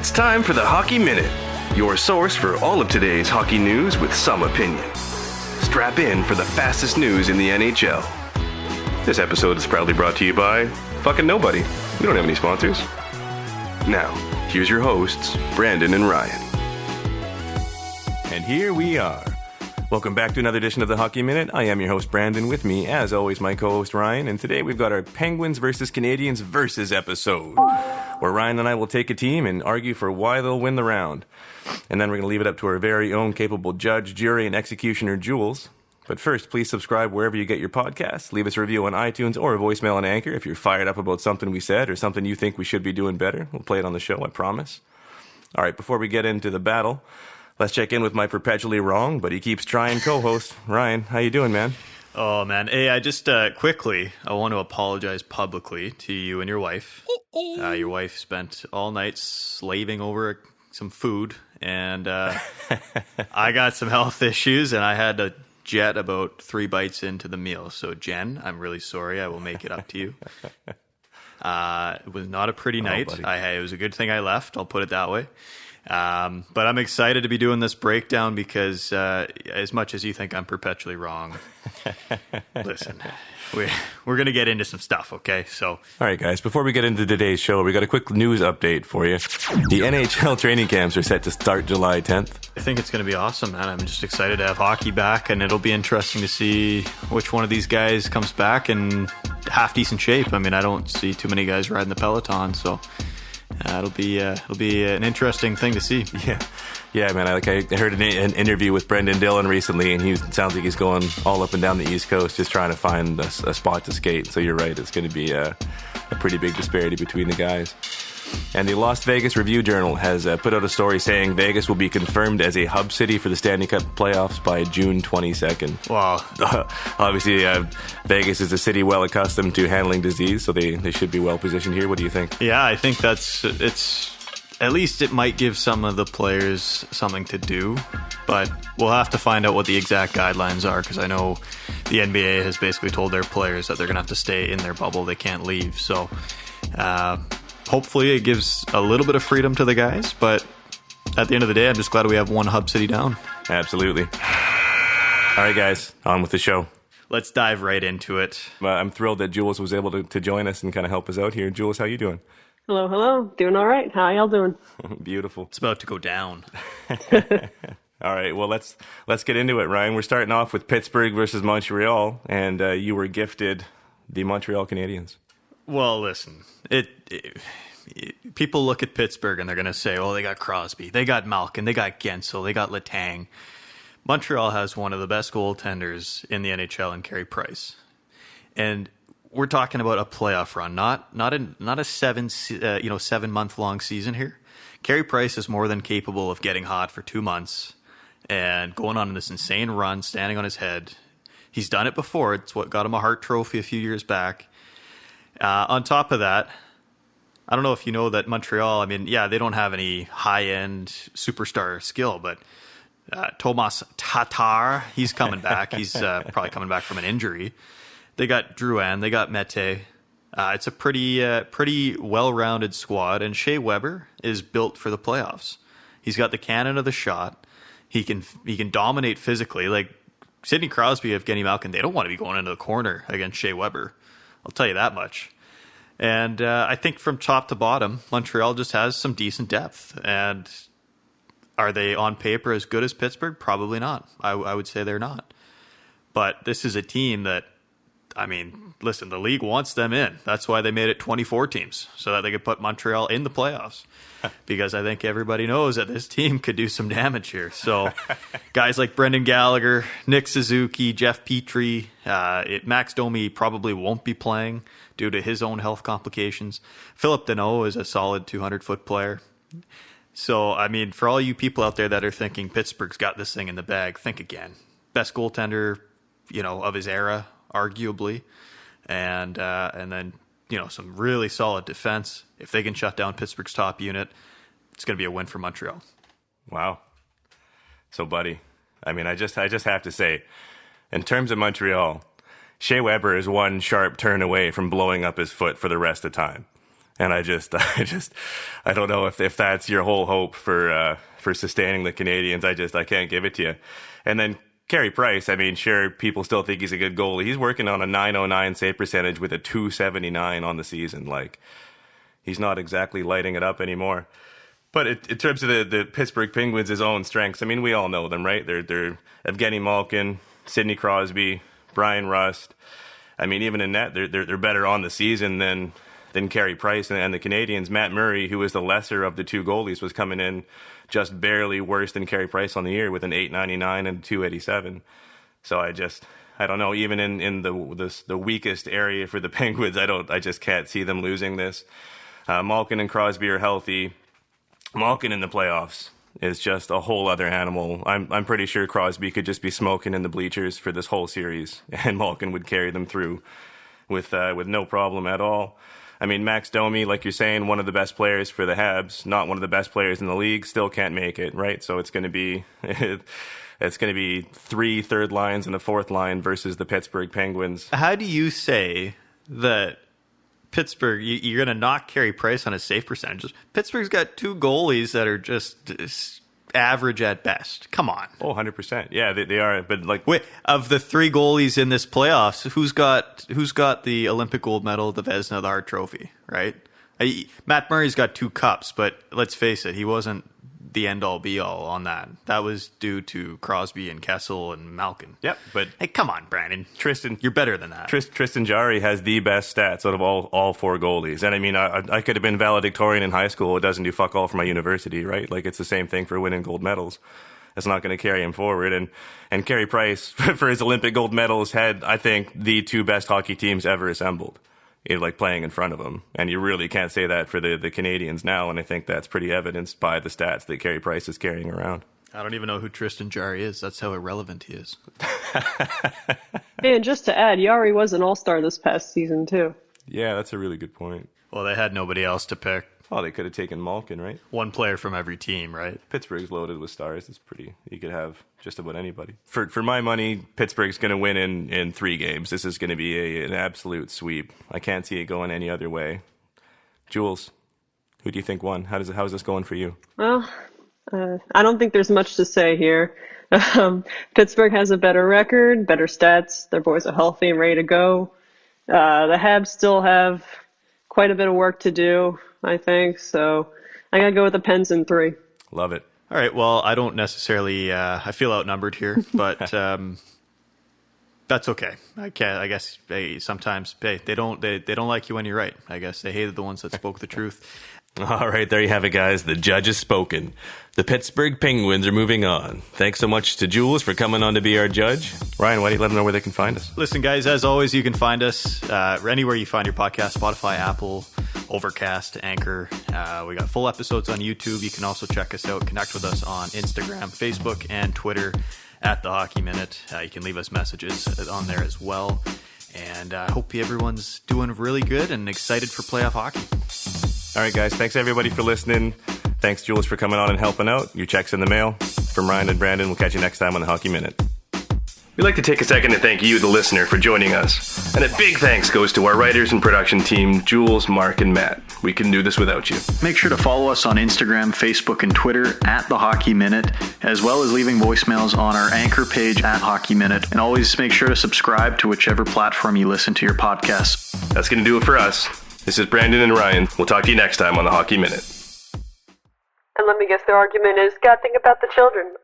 It's time for the Hockey Minute, your source for all of today's hockey news with some opinion. Strap in for the fastest news in the NHL. This episode is proudly brought to you by fucking nobody. We don't have any sponsors. Now, here's your hosts, Brandon and Ryan. And here we are. Welcome back to another edition of the Hockey Minute. I am your host, Brandon. With me, as always, my co-host, Ryan. And today we've got our Penguins versus Canadiens versus episode, where Ryan and I will take a team and argue for why they'll win the round. And then we're going to leave it up to our very own capable judge, jury, and executioner, Jules. But first, please subscribe wherever you get your podcasts. Leave us a review on iTunes or a voicemail on Anchor if you're fired up about something we said or something you think we should be doing better. We'll play it on the show, I promise. All right, before we get into the battle, let's check in with my perpetually wrong, but he keeps trying co-host, Ryan. How you doing, man? Oh, man. Hey, I just quickly, I want to apologize publicly to you and your wife. Your wife spent all night slaving over some food, and I got some health issues, and I had to jet about 3 bites into the meal. So, Jen, I'm really sorry. I will make it up to you. It was not a pretty night. It was a good thing I left. I'll put it that way. But I'm excited to be doing this breakdown because as much as you think I'm perpetually wrong, listen, we're going to get into some stuff, okay? So, all right, guys, before we get into today's show, we got a quick news update for you. The NHL training camps are set to start July 10th. I think it's going to be awesome, man. I'm just excited to have hockey back, and it'll be interesting to see which one of these guys comes back in half-decent shape. I mean, I don't see too many guys riding the Peloton, so it'll be an interesting thing to see. Yeah, man. I heard an interview with Brendan Dillon recently, and he sounds like he's going all up and down the East Coast just trying to find a spot to skate. So you're right. It's going to be a pretty big disparity between the guys. And the Las Vegas Review-Journal has put out a story saying Vegas will be confirmed as a hub city for the Stanley Cup playoffs by June 22nd. Wow. Obviously, Vegas is a city well accustomed to handling disease, so they should be well positioned here. What do you think? Yeah, I think at least it might give some of the players something to do, but we'll have to find out what the exact guidelines are, because I know the NBA has basically told their players that they're going to have to stay in their bubble. They can't leave. So hopefully it gives a little bit of freedom to the guys, but at the end of the day, I'm just glad we have one hub city down. Absolutely. All right, guys, on with the show. Let's dive right into it. I'm thrilled that Jules was able to join us and kind of help us out here. Jules, how you doing? Hello. Doing all right. How y'all doing? Beautiful. It's about to go down. All right, well, let's get into it, Ryan. We're starting off with Pittsburgh versus Montreal, and you were gifted the Montreal Canadiens. Well, listen, people look at Pittsburgh and they're going to say, oh, they got Crosby, they got Malkin, they got Gensel, they got Letang. Montreal has one of the best goaltenders in the NHL in Carey Price. And we're talking about a playoff run, not a 7-month long season here. Carey Price is more than capable of getting hot for 2 months and going on this insane run, standing on his head. He's done it before. It's what got him a Hart Trophy a few years back. On top of that, I don't know if you know that Montreal, I mean, yeah, they don't have any high-end superstar skill, but Tomas Tatar, he's coming back. He's probably coming back from an injury. They got Drouin, they got Mete. It's a pretty well-rounded squad, and Shea Weber is built for the playoffs. He's got the cannon of the shot. He can dominate physically. Like Sidney Crosby, Evgeny Malkin, they don't want to be going into the corner against Shea Weber. I'll tell you that much. And I think from top to bottom, Montreal just has some decent depth. And are they on paper as good as Pittsburgh? Probably not. I would say they're not. But this is a team that, I mean, listen, the league wants them in. That's why they made it 24 teams, so that they could put Montreal in the playoffs. Because I think everybody knows that this team could do some damage here. So guys like Brendan Gallagher, Nick Suzuki, Jeff Petrie, Max Domi probably won't be playing due to his own health complications. Philip Deneau is a solid 200-foot player. So, I mean, for all you people out there that are thinking Pittsburgh's got this thing in the bag, think again. Best goaltender, of his era, arguably. And then, some really solid defense. If they can shut down Pittsburgh's top unit, it's going to be a win for Montreal. Wow. So, buddy, I mean, I just have to say, in terms of Montreal, Shea Weber is one sharp turn away from blowing up his foot for the rest of time. And I don't know if that's your whole hope for sustaining the Canadiens. I can't give it to you. And then Carey Price, I mean, sure, people still think he's a good goalie. He's working on a .909 save percentage with a .279 on the season. Like, he's not exactly lighting it up anymore. But in terms of the Pittsburgh Penguins' his own strengths, I mean, we all know them, right? They're Evgeny Malkin, Sidney Crosby, Brian Rust. I mean, even in net, they're better on the season than Carey Price and the Canadiens. Matt Murray, who was the lesser of the two goalies, was coming in just barely worse than Carey Price on the year with an .899 and .287. So I don't know. Even in the weakest area for the Penguins, I just can't see them losing this. Malkin and Crosby are healthy. Malkin in the playoffs is just a whole other animal. I'm pretty sure Crosby could just be smoking in the bleachers for this whole series, and Malkin would carry them through with no problem at all. I mean, Max Domi, like you're saying, one of the best players for the Habs, not one of the best players in the league, still can't make it, right? So it's going to be three third lines and a fourth line versus the Pittsburgh Penguins. How do you say that Pittsburgh, you're going to knock Carey Price on his save percentages? Pittsburgh's got two goalies that are just average at best. Come on. Oh, 100%. Yeah, they are. But like, wait, of the three goalies in this playoffs, who's got the Olympic gold medal, the Vezina, the Hart Trophy, right? Matt Murray's got 2 cups, but let's face it, he wasn't the end-all, be-all on that. That was due to Crosby and Kessel and Malkin. Yep, but hey, come on, Brandon. Tristan, you're better than that. Tristan Jarry has the best stats out of all 4 goalies. And I mean, I could have been valedictorian in high school. It doesn't do fuck all for my university, right? Like, it's the same thing for winning gold medals. It's not going to carry him forward. And Carey Price, for his Olympic gold medals, had, I think, the 2 best hockey teams ever assembled, like playing in front of him. And you really can't say that for the Canadiens now, and I think that's pretty evidenced by the stats that Carey Price is carrying around. I don't even know who Tristan Jarry is. That's how irrelevant he is. And just to add, Yari was an all-star this past season, too. Yeah, that's a really good point. Well, they had nobody else to pick. Oh, they could have taken Malkin, right? One player from every team, right? Pittsburgh's loaded with stars. It's pretty. You could have just about anybody. For my money, Pittsburgh's going to win in 3 games. This is going to be an absolute sweep. I can't see it going any other way. Jules, who do you think won? How's this going for you? Well, I don't think there's much to say here. Pittsburgh has a better record, better stats. Their boys are healthy and ready to go. The Habs still have quite a bit of work to do, I think. So I got to go with the Pens in 3. Love it. All right. Well, I don't necessarily. I feel outnumbered here, but that's okay. I guess sometimes they don't like you when you're right. I guess they hated the ones that spoke the truth. All right, there you have it, guys. The judge has spoken. The Pittsburgh Penguins are moving on. Thanks so much to Jules for coming on to be our judge. Ryan, why don't you let them know where they can find us? Listen, guys, as always, you can find us anywhere you find your podcast: Spotify, Apple, Overcast, Anchor. We got full episodes on YouTube. You can also check us out, connect with us on Instagram, Facebook, and Twitter at The Hockey Minute. You can leave us messages on there as well. And I hope everyone's doing really good and excited for playoff hockey. All right, guys. Thanks, everybody, for listening. Thanks, Jules, for coming on and helping out. Your check's in the mail. From Ryan and Brandon, we'll catch you next time on the Hockey Minute. We'd like to take a second to thank you, the listener, for joining us. And a big thanks goes to our writers and production team, Jules, Mark, and Matt. We couldn't do this without you. Make sure to follow us on Instagram, Facebook, and Twitter at The Hockey Minute, as well as leaving voicemails on our Anchor page at Hockey Minute. And always make sure to subscribe to whichever platform you listen to your podcasts. That's going to do it for us. This is Brandon and Ryan. We'll talk to you next time on the Hockey Minute. And let me guess, their argument is, God, think about the children.